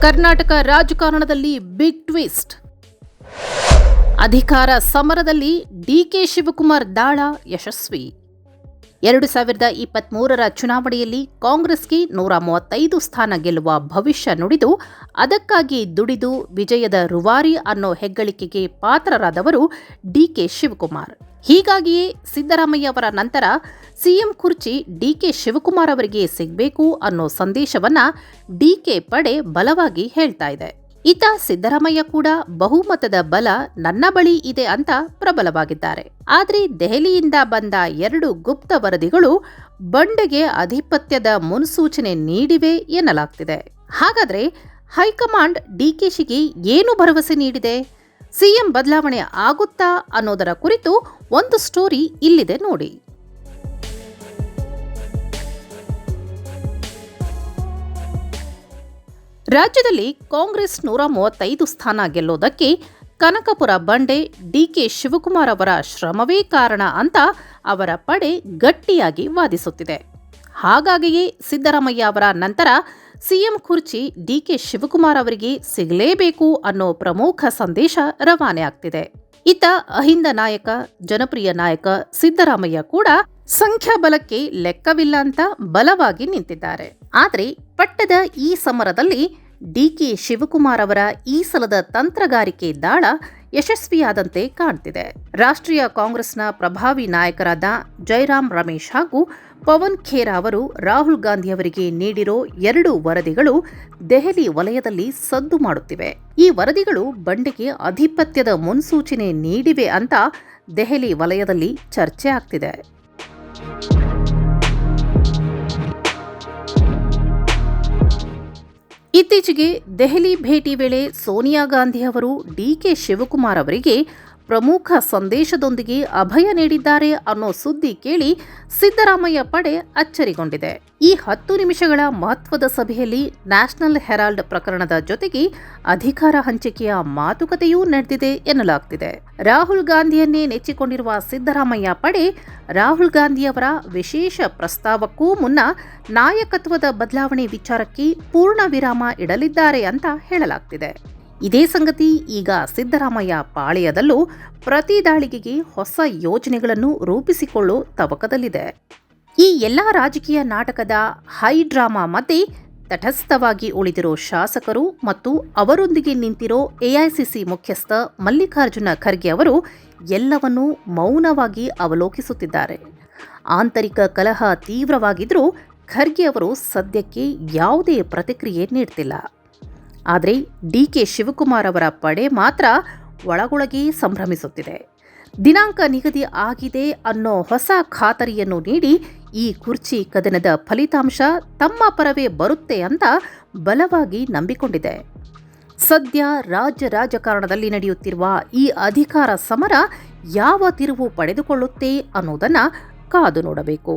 ಕರ್ನಾಟಕ ರಾಜಕಾರಣದಲ್ಲಿ big twist. ಅಧಿಕಾರ ಸಮರದಲ್ಲಿ ಡಿಕೆ ಶಿವಕುಮಾರ್ ದಾಳ ಯಶಸ್ವಿ. 2023ರ ಚುನಾವಣೆಯಲ್ಲಿ ಕಾಂಗ್ರೆಸ್ಗೆ 135 ಸ್ಥಾನ ಗೆಲ್ಲುವ ಭವಿಷ್ಯ ನುಡಿದು ಅದಕ್ಕಾಗಿ ದುಡಿದು ವಿಜಯದ ರೂವಾರಿ ಅನ್ನೋ ಹೆಗ್ಗಳಿಕೆಗೆ ಪಾತ್ರರಾದವರು ಡಿಕೆ ಶಿವಕುಮಾರ್. ಹೀಗಾಗಿಯೇ ಸಿದ್ದರಾಮಯ್ಯ ಅವರ ನಂತರ ಸಿಎಂ ಕುರ್ಚಿ ಡಿಕೆ ಶಿವಕುಮಾರ್ ಅವರಿಗೆ ಸಿಗಬೇಕು ಅನ್ನೋ ಸಂದೇಶವನ್ನ ಡಿಕೆ ಪಡೆ ಬಲವಾಗಿ ಹೇಳ್ತಾ ಇದೆ. ಇತ್ತ ಸಿದ್ದರಾಮಯ್ಯ ಕೂಡ ಬಹುಮತದ ಬಲ ನನ್ನ ಬಳಿ ಇದೆ ಅಂತ ಪ್ರಬಲವಾಗಿದ್ದಾರೆ. ಆದ್ರೆ ದೆಹಲಿಯಿಂದ ಬಂದ 2 ಗುಪ್ತ ವರದಿಗಳು ಬಂಡೆಗೆ ಆಧಿಪತ್ಯದ ಮುನ್ಸೂಚನೆ ನೀಡಿವೆ ಎನ್ನಲಾಗ್ತಿದೆ. ಹಾಗಾದ್ರೆ ಹೈಕಮಾಂಡ್ ಡಿಕೆಶಿಗೆ ಏನು ಭರವಸೆ ನೀಡಿದೆ? ಸಿಎಂ ಬದಲಾವಣೆ ಆಗುತ್ತಾ ಅನ್ನೋದರ ಕುರಿತು ಒಂದು ಸ್ಟೋರಿ ಇಲ್ಲಿದೆ ನೋಡಿ. ರಾಜ್ಯದಲ್ಲಿ ಕಾಂಗ್ರೆಸ್ 135 ಸ್ಥಾನ ಗೆಲ್ಲೋದಕ್ಕೆ ಕನಕಪುರ ಬಂಡೆ ಡಿಕೆ ಶಿವಕುಮಾರ್ ಅವರ ಶ್ರಮವೇ ಕಾರಣ ಅಂತ ಅವರ ಪಡೆ ಗಟ್ಟಿಯಾಗಿ ವಾದಿಸುತ್ತಿದೆ. ಹಾಗಾಗಿಯೇ ಸಿದ್ದರಾಮಯ್ಯ ಅವರ ನಂತರ ಸಿಎಂ ಕುರ್ಚಿ ಡಿಕೆ ಶಿವಕುಮಾರ್ ಅವರಿಗೆ ಸಿಗಲೇಬೇಕು ಅನ್ನೋ ಪ್ರಮುಖ ಸಂದೇಶ ರವಾನೆ ಆಗ್ತಿದೆ. ಇತ್ತ ಅಹಿಂದ ನಾಯಕ, ಜನಪ್ರಿಯ ನಾಯಕ ಸಿದ್ದರಾಮಯ್ಯ ಕೂಡ ಸಂಖ್ಯಾಬಲಕ್ಕೆ ಲೆಕ್ಕವಿಲ್ಲ ಅಂತ ಬಲವಾಗಿ ನಿಂತಿದ್ದಾರೆ. ಆದರೆ ಪಟ್ಟದ ಈ ಸಮರದಲ್ಲಿ ಡಿಕೆ ಶಿವಕುಮಾರ್ ಅವರ ಈ ಸಲದ ತಂತ್ರಗಾರಿಕೆ ದಾಳ ಯಶಸ್ವಿಯಾದಂತೆ ಕಾಣ್ತಿದೆ. ರಾಷ್ಟ್ರೀಯ ಕಾಂಗ್ರೆಸ್ನ ಪ್ರಭಾವಿ ನಾಯಕರಾದ ಜೈರಾಮ್ ರಮೇಶ್ ಹಾಗೂ ಪವನ್ ಖೇರಾ ಅವರು ರಾಹುಲ್ ಗಾಂಧಿ ಅವರಿಗೆ ನೀಡಿರೋ 2 ವರದಿಗಳು ದೆಹಲಿ ವಲಯದಲ್ಲಿ ಸದ್ದು ಮಾಡುತ್ತಿವೆ. ಈ ವರದಿಗಳು ಬಂಡೆಗೆ ಆಧಿಪತ್ಯದ ಮುನ್ಸೂಚನೆ ನೀಡಿವೆ ಅಂತ ದೆಹಲಿ ವಲಯದಲ್ಲಿ ಚರ್ಚೆ ಆಗ್ತಿದೆ. ಇತ್ತೀಚೆಗೆ ದೆಹಲಿ ಭೇಟಿ ವೇಳೆ ಸೋನಿಯಾ ಗಾಂಧಿ ಅವರು ಡಿಕೆ ಶಿವಕುಮಾರ್ ಅವರಿಗೆ ಪ್ರಮುಖ ಸಂದೇಶದೊಂದಿಗೆ ಅಭಯ ನೀಡಿದ್ದಾರೆ ಅನ್ನೋ ಸುದ್ದಿ ಕೇಳಿ ಸಿದ್ದರಾಮಯ್ಯ ಪಡೆ ಅಚ್ಚರಿಗೊಂಡಿದೆ. ಈ 10 ನಿಮಿಷಗಳ ಮಹತ್ವದ ಸಭೆಯಲ್ಲಿ ನ್ಯಾಷನಲ್ ಹೆರಾಲ್ಡ್ ಪ್ರಕರಣದ ಜೊತೆಗೆ ಅಧಿಕಾರ ಹಂಚಿಕೆಯ ಮಾತುಕತೆಯೂ ನಡೆದಿದೆ ಎನ್ನಲಾಗ್ತಿದೆ. ರಾಹುಲ್ ಗಾಂಧಿಯನ್ನೇ ನೆಚ್ಚಿಕೊಂಡಿರುವ ಸಿದ್ದರಾಮಯ್ಯ ಪಡೆ ರಾಹುಲ್ ಗಾಂಧಿಯವರ ವಿಶೇಷ ಪ್ರಸ್ತಾವಕ್ಕೂ ಮುನ್ನ ನಾಯಕತ್ವದ ಬದಲಾವಣೆ ವಿಚಾರಕ್ಕೆ ಪೂರ್ಣ ವಿರಾಮ ಇಡಲಿದ್ದಾರೆ ಅಂತ ಹೇಳಲಾಗ್ತಿದೆ. ಇದೇ ಸಂಗತಿ ಈಗ ಸಿದ್ದರಾಮಯ್ಯ ಪಾಳೆಯದಲ್ಲೂ ಪ್ರತಿ ದಾಳಿಗೆಗೆ ಹೊಸ ಯೋಜನೆಗಳನ್ನು ರೂಪಿಸಿಕೊಳ್ಳೋ ತವಕದಲ್ಲಿದೆ. ಈ ಎಲ್ಲ ರಾಜಕೀಯ ನಾಟಕದ ಹೈ ಡ್ರಾಮಾ ಮಧ್ಯೆ ತಟಸ್ಥವಾಗಿ ಉಳಿದಿರೋ ಶಾಸಕರು ಮತ್ತು ಅವರೊಂದಿಗೆ ನಿಂತಿರೋ ಎಐಸಿಸಿ ಮುಖ್ಯಸ್ಥ ಮಲ್ಲಿಕಾರ್ಜುನ ಖರ್ಗೆ ಅವರು ಎಲ್ಲವನ್ನೂ ಮೌನವಾಗಿ ಅವಲೋಕಿಸುತ್ತಿದ್ದಾರೆ. ಆಂತರಿಕ ಕಲಹ ತೀವ್ರವಾಗಿದ್ದರೂ ಖರ್ಗೆ ಅವರು ಸದ್ಯಕ್ಕೆ ಯಾವುದೇ ಪ್ರತಿಕ್ರಿಯೆ ನೀಡ್ತಿಲ್ಲ. ಆದರೆ ಡಿಕೆ ಶಿವಕುಮಾರ್ ಅವರ ಪಡೆ ಮಾತ್ರ ಒಳಗೊಳಗೇ ಸಂಭ್ರಮಿಸುತ್ತಿದೆ. ದಿನಾಂಕ ನಿಗದಿ ಆಗಿದೆ ಅನ್ನೋ ಹೊಸ ಖಾತರಿಯನ್ನು ನೀಡಿ ಈ ಕುರ್ಚಿ ಕದನದ ಫಲಿತಾಂಶ ತಮ್ಮ ಪರವೇ ಬರುತ್ತೆ ಅಂತ ಬಲವಾಗಿ ನಂಬಿಕೊಂಡಿದೆ. ಸದ್ಯ ರಾಜಕಾರಣದಲ್ಲಿ ನಡೆಯುತ್ತಿರುವ ಈ ಅಧಿಕಾರ ಸಮರ ಯಾವ ತಿರುವು ಪಡೆದುಕೊಳ್ಳುತ್ತೆ ಅನ್ನೋದನ್ನ ಕಾದು ನೋಡಬೇಕು.